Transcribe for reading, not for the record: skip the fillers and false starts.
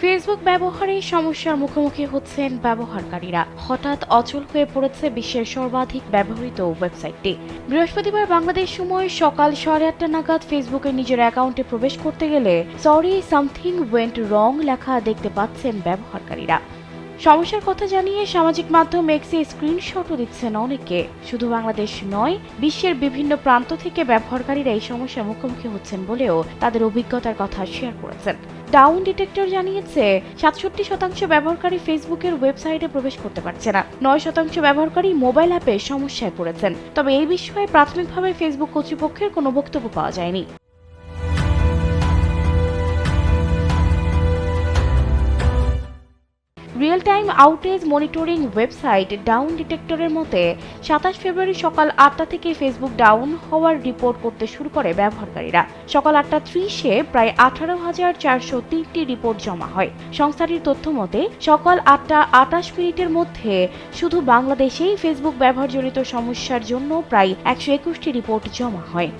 Facebook ব্যবহারে সমস্যার মুখোমুখি হচ্ছেন ব্যবহারকারীরা। হঠাৎ অচল হয়ে পড়েছে বিশ্বের সর্বাধিক ব্যবহৃত ওয়েবসাইটটি। বৃহস্পতিবার বাংলাদেশ সময় সকাল 8:30 নাগাদ ফেসবুকের নিজের অ্যাকাউন্টে প্রবেশ করতে গেলে সরি সামথিং ওয়েন্ট রং লেখা দেখতে পাচ্ছেন ব্যবহারকারীরা। সমস্যার কথা জানিয়ে সামাজিক মাধ্যম এক্সে স্ক্রিনশটও দিচ্ছেন অনেকে। শুধু বাংলাদেশ নয়, বিশ্বের বিভিন্ন প্রান্ত থেকে ব্যবহারকারীরা এই সমস্যার মুখোমুখি হচ্ছেন বলেও তাদের অভিজ্ঞতার কথা শেয়ার করেছেন। ডাউন ডিটেক্টর জানিয়েছে 67% ব্যবহারকারী ফেসবুকের ওয়েবসাইটে প্রবেশ করতে পারছে না। 9% ব্যবহারকারী মোবাইল অ্যাপে সমস্যায় পড়েছেন। তবে এই বিষয়ে প্রাথমিকভাবে ফেসবুক কর্তৃপক্ষের কোনো বক্তব্য পাওয়া যায়নি। Real time outage monitoring website down ডিটেক্টরের মতে 27 ফেব্রুয়ারি সকাল 8টা থেকে ফেসবুক ডাউন হওয়ার রিপোর্ট করতে শুরু করে ব্যবহারকারীরা। সকাল 8:30-এ প্রায় 18,403টি রিপোর্ট জমা হয়। সংস্থাটির তথ্য মতে সকাল 8টা 28 মধ্যে শুধু বাংলাদেশেই ফেসবুক ব্যবহারজনিত সমস্যার জন্য প্রায় 121টি রিপোর্ট জমা হয়।